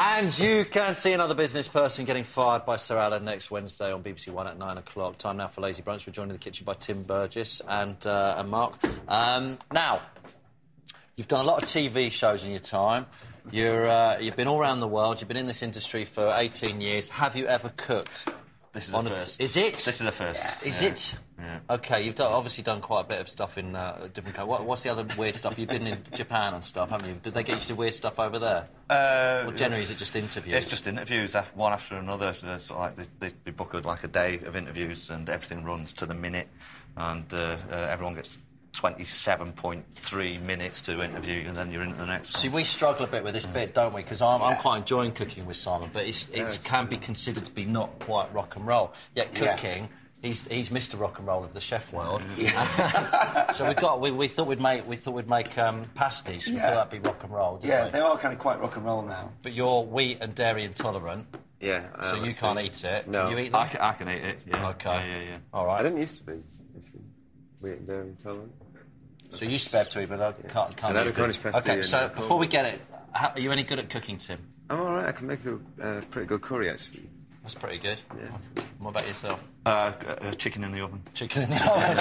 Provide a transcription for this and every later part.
And you can see another business person getting fired by Sir Alan next Wednesday on BBC One at 9 o'clock. Time now for Lazy Brunch. We're joined in the kitchen by Tim Burgess and Mark. Now, you've done a lot of TV shows in your time. You've been all around the world. You've been in this industry for 18 years. Have you ever cooked? This is the first. Is it? This is the first. Yeah. Is it? Yeah. OK, you've obviously done quite a bit of stuff in different countries. What's the other weird stuff? You've been in Japan and stuff, haven't you? Did they get you to do weird stuff over there? Well, generally, is it just interviews? It's just interviews, one after another. Sort of like they book like a day of interviews, and everything runs to the minute, and everyone gets 27.3 minutes to interview, and then you're into the next one. See, we struggle a bit with this bit, don't we? Because I'm quite enjoying cooking with Simon, but it can be considered to be not quite rock and roll. Yet cooking, he's Mr. Rock and Roll of the chef world. Yeah. So we thought we'd make pasties. We thought that'd be rock and roll. Didn't we? They are kind of quite rock and roll now. But you're wheat and dairy intolerant. Yeah. So you can't eat it. No. Can you eat them? I can eat it. Yeah. Okay. Yeah. All right. I didn't used to be. Wheat and dairy intolerant. So you used to be able to eat, but I can't So now the Cornish pasty. OK, so before we get it, are you any good at cooking, Tim? I'm all right. I can make a pretty good curry, actually. That's pretty good. Yeah. What about yourself? Chicken in the oven. Chicken in the oven.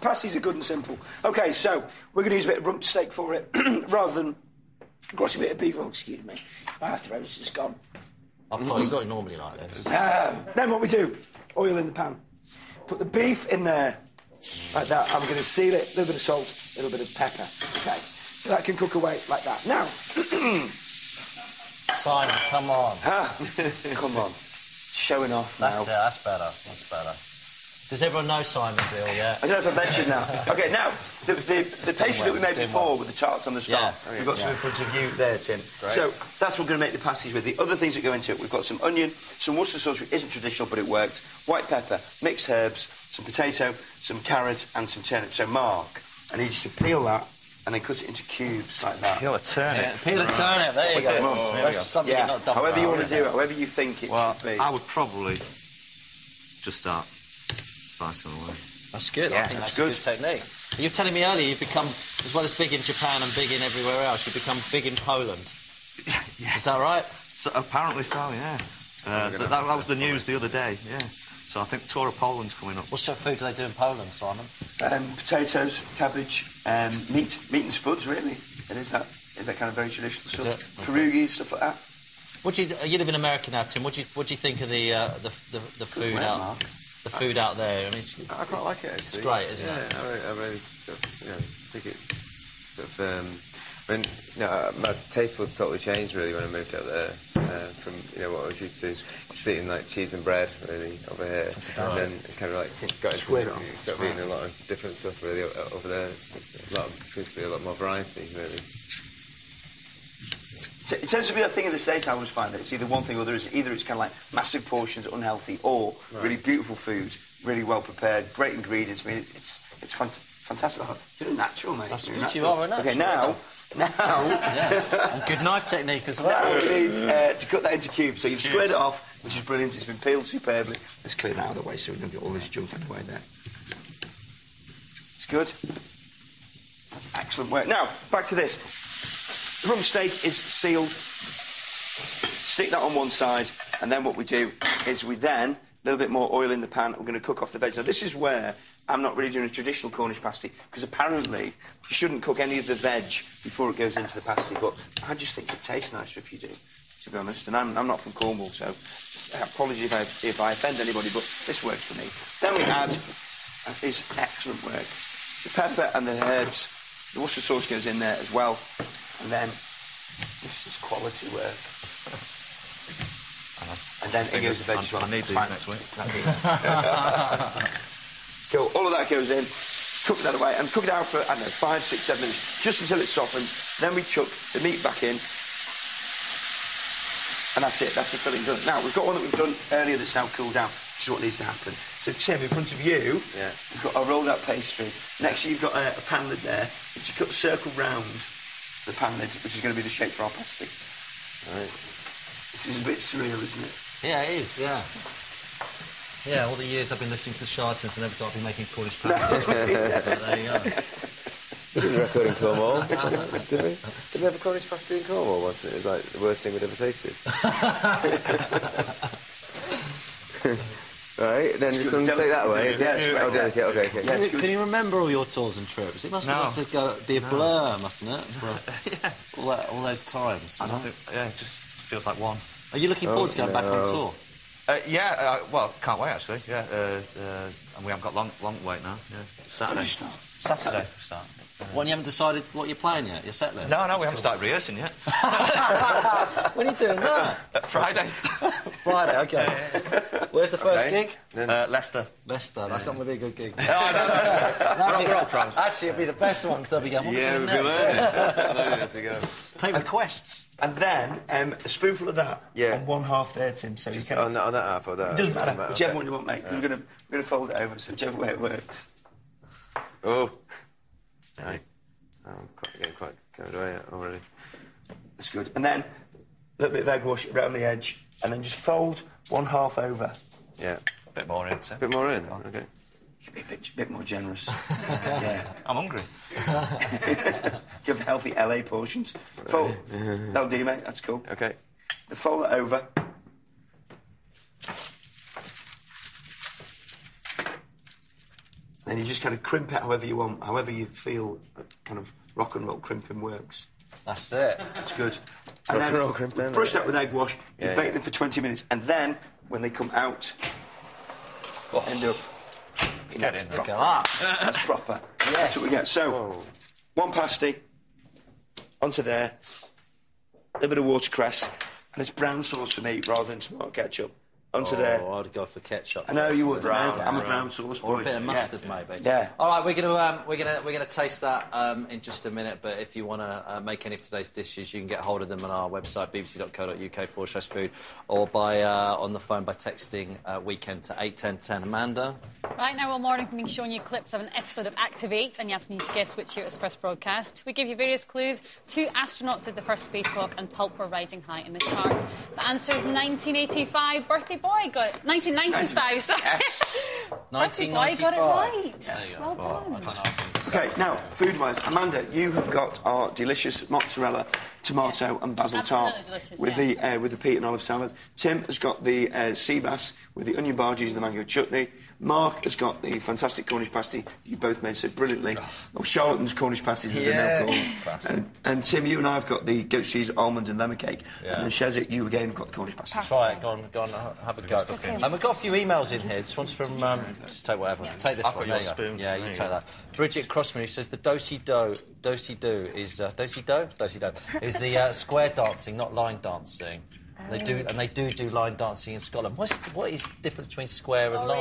Pasties are good and simple. OK, so we're going to use a bit of rump steak for it, rather than grassy bit of beef. Oh, excuse me. My throat's just gone. He's not normally like this. Then what we do, oil in the pan. Put the beef in there, like that. I'm going to seal it, a little bit of salt, a little bit of pepper. OK, so that can cook away like that. Now... Simon, come on. Come on. Showing off now. That's better. Does everyone know Simon Bill yet? I don't know if I mentioned now. OK, now, the pastry that we made before with the charts on the start, we've got some in front of you there, Tim. Great. So that's what we're going to make the pasties with. The other things that go into it, we've got some onion, some Worcester sauce, which isn't traditional, but it works, white pepper, mixed herbs, some potato, some carrot, and some turnip. So, Mark, I need you to peel that and then cut it into cubes like that. Peel a turnip. Yeah, peel a turnip, there you go. That's something not done. However you want to do it, however you think it should be. I would probably just start slicing away. That's good. Yeah, I think that's a good good technique. You were telling me earlier you've become, as well as big in Japan and big in everywhere else, you've become big in Poland. Yeah. Is that right? So, apparently so, yeah. That was the news the other day, yeah. So I think tour of Poland's coming up. What sort of food do they do in Poland, Simon? Potatoes, cabbage, meat and spuds, really. It is that kind of very traditional stuff. Pierogies, stuff like that. You live in America now, Tim. What do you think of the food the food out there? I mean, I quite like it, actually. It's great, isn't it? Yeah, I really sort of, think it's sort of... my taste buds totally changed, really, when I moved out there from, what I was used to. Just eating, like, cheese and bread, really, over here. And then kind of, like, got into sort of eating a lot of different stuff, really, over there. Seems to be a lot more variety, really. It tends to be a thing in the States, I always find, that it's either one thing or either it's kind of like massive portions, unhealthy, or really beautiful food, really well prepared, great ingredients. I mean, it's fantastic. You're a natural, mate. That's good, you are a natural. OK, now... and good knife technique as well. Now we need to cut that into cubes. So you've squared it off, which is brilliant. It's been peeled superbly. Let's clear that out of the way so we don't get all this junk out of the way there. It's good. That's excellent work. Now, back to this. The rump steak is sealed. Stick that on one side, and then what we do is we then, a little bit more oil in the pan, we're going to cook off the veg. Now, this is where I'm not really doing a traditional Cornish pasty, because apparently you shouldn't cook any of the veg before it goes into the pasty, but I just think it tastes nicer if you do, to be honest. And I'm not from Cornwall, so apologies if I offend anybody, but this works for me. Then we add, is excellent work, the pepper and the herbs. The Worcester sauce goes in there as well. And then, this is quality work. And then it goes the veg as well. I need these next week. Cool. All of that goes in. Cook that away. And cook it out for, I don't know, 5, 6, 7 minutes. Just until it's softened. Then we chuck the meat back in. And that's it. That's the filling done. Now, we've got one that we've done earlier that's now cooled down. Which is what needs to happen. So, Tim, in front of you, we've got our rolled out pastry. Next to you, you've got a pan lid there, which you cut a circle round the pan lid, which is going to be the shape for our pasty. Right. This is a bit surreal, isn't it? Yeah, it is, yeah. Yeah, all the years I've been listening to the Charlatans, I never thought I'd be making Cornish pasties. But there you go. We did a record in Cornwall, did we? Did we have a Cornish pasty in Cornwall once? It was like the worst thing we'd ever tasted. Right, then just take that away, is it? Yeah, oh, delicate, okay. Yeah, it's good. Can you remember all your tours and trips? It must be a blur, mustn't it? All those times. I don't think, it just feels like one. Are you looking forward to going back on tour? Well, can't wait actually. Yeah, and we haven't got long to wait now. Yeah, Saturday. Saturday we start. Well, you haven't decided what you're playing yet. Your set list. No, we haven't started rehearsing yet. When are you doing that? Friday. Friday. Okay. Where's the first gig? Leicester. Leicester. That's not going to be a good gig. We're all pros. Actually, it'll be the best one because they'll be going. What Yeah, are we we'll doing be next? there. Take requests. And then a spoonful of that on one half there, Tim. So Just you can. on that half or that? It doesn't matter. Whichever okay. one you want, mate. We're gonna fold it over, so whichever way it works. Oh. Right. I'm getting quite carried away already. That's good. And then a little bit of egg wash around the edge, and then just fold one half over. Yeah. A bit more in. A bit more in? Okay. You can be a bit more generous. Yeah. I'm hungry. Give healthy LA portions. Fold. That'll do, mate. That's cool. Okay. Then fold it over. Then you just kind of crimp it however you want, however you feel kind of rock and roll crimping works. That's it. That's good. Rock and roll crimping. Brush that with egg wash, you Yeah, bake them for 20 minutes, and then, when they come out, end up... Get in. Look at that. That's proper. Yes. That's what we get. So, Whoa. one pasty, onto there, a little bit of watercress, and it's brown sauce for me rather than tomato ketchup. Onto there. I'd go for ketchup. I know you would. Brown, I'm a brown sauce boy. or a bit of mustard, maybe. Yeah. All right, we're gonna taste that in just a minute. But if you want to make any of today's dishes, you can get hold of them on our website bbc.co.uk/food, or by on the phone by texting weekend to 81010. Amanda. Right now, all morning, we've been showing you clips of an episode of Activate and asking you to guess which year it was first broadcast. We give you various clues. 2 astronauts did the first spacewalk, and Pulp were riding high in the charts. The answer is 1985. Birthday boy got it. 1995. Sorry. Yes. Birthday boy got it right. Well done. Okay, now, food-wise, Amanda, you have got our delicious mozzarella, tomato and basil tart Absolutely delicious, with the peat and olive salad. Tim has got the sea bass with the onion barges and the mango chutney. Mark has got the fantastic Cornish pasty that you both made so brilliantly. Or Charlatans Cornish pasties, as they're now called. And Tim, you and I have got the goat cheese, almond and lemon cake. Yeah. And then Shezit, you again have got the Cornish pasties. Try it. Go on, have a go. And we've got a few emails in here. This one's from... just take whatever. Take this I've one. got There your you go. spoon. Yeah, you There you take go. that. Bridget Crossman, who says the do-si-do is... do-si-do? Do-si-do. Is the square dancing, not line dancing. They do line dancing in Scotland. What is the difference between square and line?